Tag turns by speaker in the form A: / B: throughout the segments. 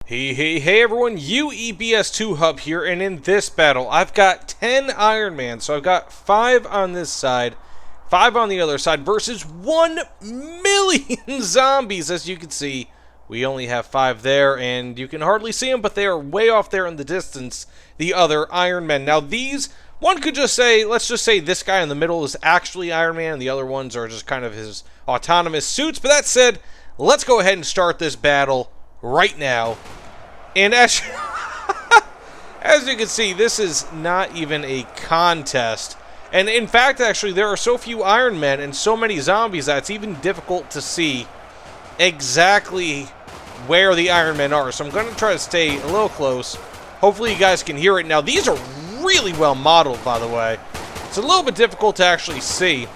A: Hey everyone, UEBS 2 Hub here, and in this battle, I've got 10 Iron Man, so I've got 5 on this side, 5 on the other side, versus 1 million zombies. As you can see, we only have 5 there, and you can hardly see them, but they are way off there in the distance, the other Iron Men. Now these, one could just say, let's just say this guy in the middle is actually Iron Man, and the other ones are just kind of his autonomous suits. But that said, let's go ahead and start this battle right now. And as you can see, this is not even a contest. And in fact, actually, there are so few Iron Men and so many zombies that it's even difficult to see exactly where the Iron Men are. So I'm going to try to stay a little close. Hopefully you guys can hear it. Now, these are really well modeled, by the way. It's a little bit difficult to actually see,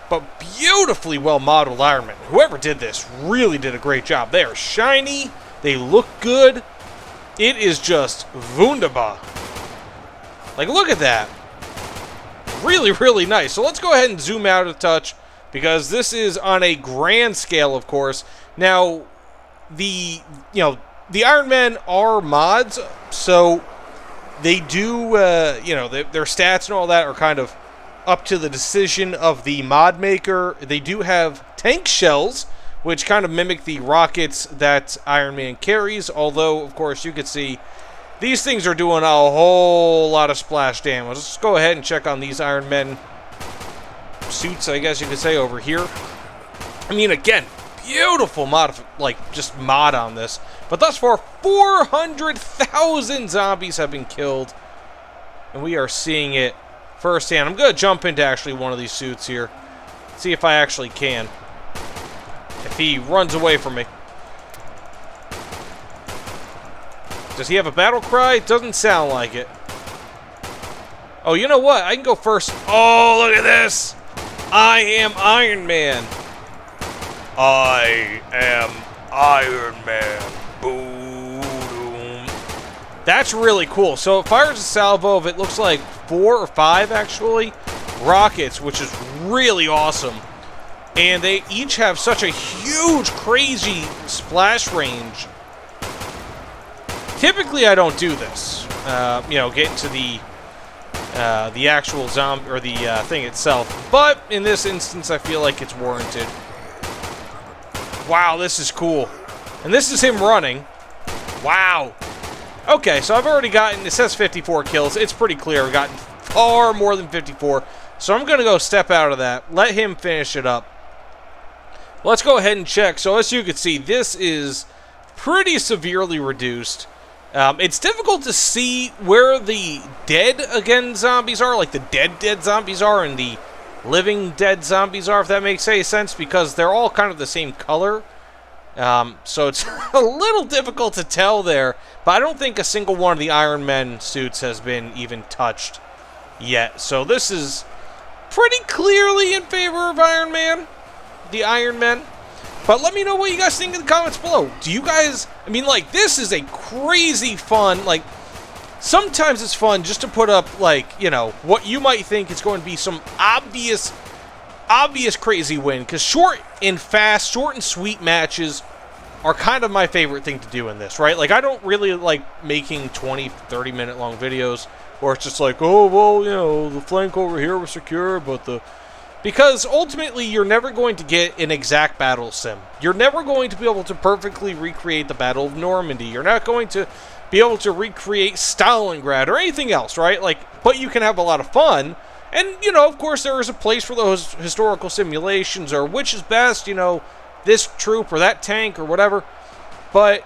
A: but beautifully well modeled Iron Men. Whoever did this really did a great job. They are shiny. They look good. It is just wunderbar. Like, look at that. Really, really nice. So let's go ahead and zoom out a touch, because this is on a grand scale, of course. Now, the Iron Men are mods, so they do, their stats and all that are kind of up to the decision of the mod maker. They do have tank shells, which kind of mimic the rockets that Iron Man carries, although, of course, you can see these things are doing a whole lot of splash damage. Let's go ahead and check on these Iron Men suits, I guess you could say, over here. I mean, again, beautiful mod on this. But thus far, 400,000 zombies have been killed, and we are seeing it firsthand. I'm going to jump into actually one of these suits here, see if I actually can. If he runs away from me. Does he have a battle cry? It doesn't sound like it. Oh, you know what? I can go first. Oh, look at this! I am Iron Man. I am Iron Man. Boom. That's really cool. So it fires a salvo of, it looks like 4 or 5, actually, rockets, which is really awesome. And they each have such a huge, crazy splash range. Typically, I don't do this. Get into the actual zombie, or the thing itself. But in this instance, I feel like it's warranted. Wow, this is cool. And this is him running. Wow. Okay, so I've already gotten, it says 54 kills. It's pretty clear I've gotten far more than 54. So I'm going to go step out of that. Let him finish it up. Let's go ahead and check. So as you can see, this is pretty severely reduced. It's difficult to see where the dead again zombies are, like the dead zombies are, and the living dead zombies are, if that makes any sense, because they're all kind of the same color. So it's a little difficult to tell there, but I don't think a single one of the Iron Men suits has been even touched yet. So this is pretty clearly in favor of Iron Man. The Iron Men. But let me know what you guys think in the comments below. Do you guys, I mean, like, this is a crazy fun, like, sometimes it's fun just to put up, like, what you might think is going to be some obvious crazy win, because short and fast, short and sweet matches are kind of my favorite thing to do in this, right? Like, I don't really like making 20, 30-minute long videos where it's just like, oh, well, the flank over here was secure, but because ultimately, you're never going to get an exact battle sim. You're never going to be able to perfectly recreate the Battle of Normandy. You're not going to be able to recreate Stalingrad or anything else, right? Like, but you can have a lot of fun. And, of course, there is a place for those historical simulations, or which is best, this troop or that tank or whatever. But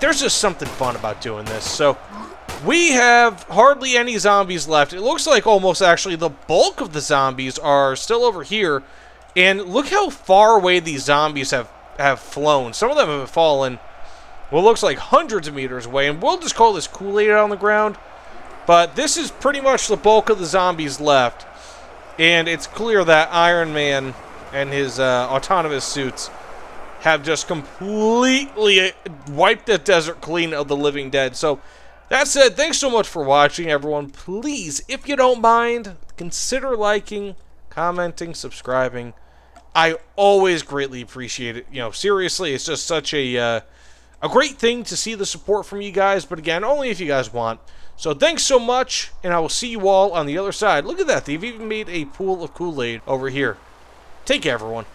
A: there's just something fun about doing this. So we have hardly any zombies left. It looks like almost actually the bulk of the zombies are still over here. And look how far away these zombies have flown. Some of them have fallen, well, it looks like hundreds of meters away. And we'll just call this Kool-Aid on the ground. But this is pretty much the bulk of the zombies left. And it's clear that Iron Man and his autonomous suits have just completely wiped the desert clean of the living dead. So that said, thanks so much for watching, everyone. Please, if you don't mind, consider liking, commenting, subscribing. I always greatly appreciate it. Seriously, it's just such a a great thing to see the support from you guys, but again, only if you guys want. So thanks so much, and I will see you all on the other side. Look at that. They've even made a pool of Kool-Aid over here. Take care, everyone.